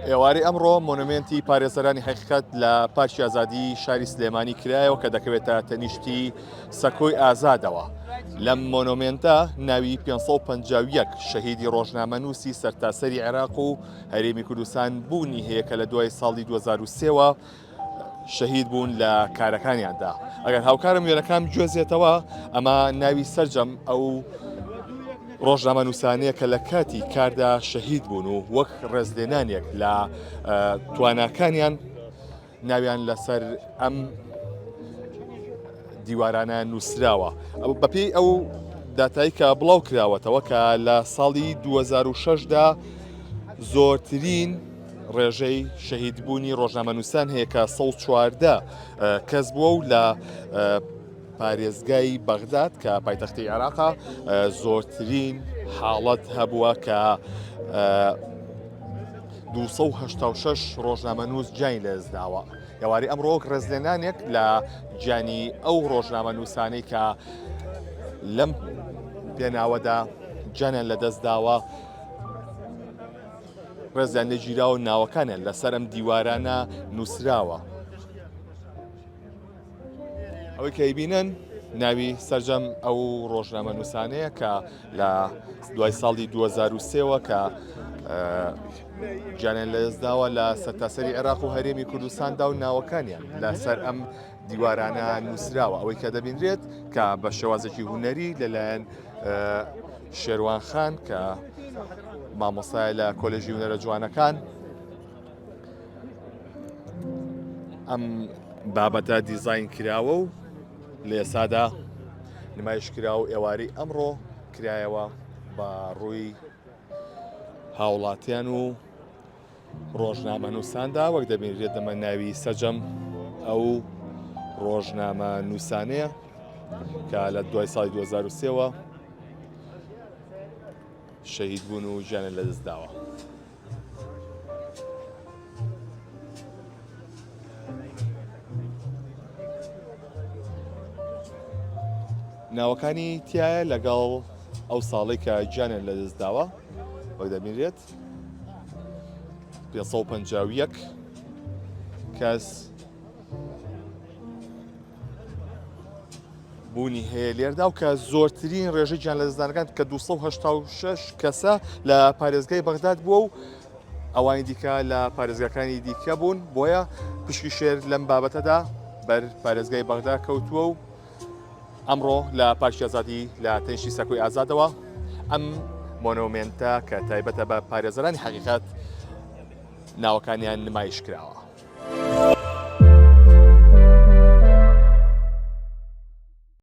ئێوارەی ئەمڕۆ مۆنومێنتی پارێزەرانی حقیقەت لە پارکی ئازادی شاری سلێمانی کرایەوە کە دەکەوێتە تەنیشتی سەکۆی ئازادەوە. لەم مۆنومێنتە ناوی 551 شەهیدی ڕۆژنامەنووسی سەرتاسەری عێراق و هەرێمی کوردستان بوونی هەیە کە لە دوای ساڵی 2023ەوە شەهید بوون لە کارەکانیاندا. ئەگەر هاوکارم وێرەکان گوێزێتەوە ئەمە ناوی سەرجەم ئەو ڕۆژنامە نووسانەیە کە لە کاتی کاردا شەهید بوون و وەک ڕێزلێنانێک لە تواناکانیان ناویان لەسەر ئەم دیوارانە نووسراوە. بەپێی ئەو داتایی کە بڵاو کراوەتەوە کە لە ساڵی 2006دا زۆرترین ڕێژەی شەهیدبوونی ڕۆژنامە نووسان هەیە کە 114 کەس بووە و لە پارێزگای بەغداد کە پایتەختی عێراقا زۆرترین حاڵەت هەبووە کە 286 ڕۆژنامەنووس گیانی لەدەستداوە. ئێوارەی ئەمڕۆ ڕێزلێنانێک لە گیانی ئەو ڕۆژنامە نووسانەی کە لەم پێناوەدا گیانیان لەدەستداوە ڕێزیان لێگیراوە و ناوەکانیان لەسەر ئەم دیوارانە نووسراوە. ئەوەی کە ئەیبینن ناوی سەرجەم ئەو ڕۆژنامە نووسانەیە کە لە دوای ساڵی 2023ەوە کە گیانیان لەدەستداوە لە سەرتاسەری عێراق و هەرێمی کوردستاندا و ناوەکانیان لەسەر ئەم دیوارانە نووسراوە. ئەوەی کە دەبینرێت کە بە شێوازێکی هونەری لەلایەن شێروان خان کە مامۆستایە لە کۆلێژی هونەرە جوانەکان ئەم بابەتە دیزاین کراوە و لە ئێسادا نمایش کراوە و ئێوارەی ئەمڕۆ کرایەوە بە ڕووی هاوڵاتیان و ڕۆژنامە نووساندا. وەک دەبینرێت دەمە ناوی سەرجەم ئەو ڕۆژنامە نووسانەیە کە لە دوای ساڵی 2023ەوە شەهید بوون و گیانیان لەدەستداوە. ناوەکانی تایە لەگەڵ ئەو ساڵی کە گیانیان لەدەستداوە وەک دەبینرێت 551 کەس بوونی هەیە لێردا و کە زۆرترین ڕێژەی گیان لەدەستدانەکان کە 286 کەسە لە پارێزگای بەغداد بووە و ئەوانی دیکە لە پارێزگاکانی دیکە بوون. بۆیە پشکی شێر لەم بابەتەدا بەر پارێزگای بەغداد کەوتووە و ئەمڕۆ لە پارکی ئازادی لە تەنیشتی سەکۆی ئازادەوە ئەم مۆنومێنتە کە تایبەتە بە پارێزەرانی حەقیقەت ناوەکانیان نمایش کراوە.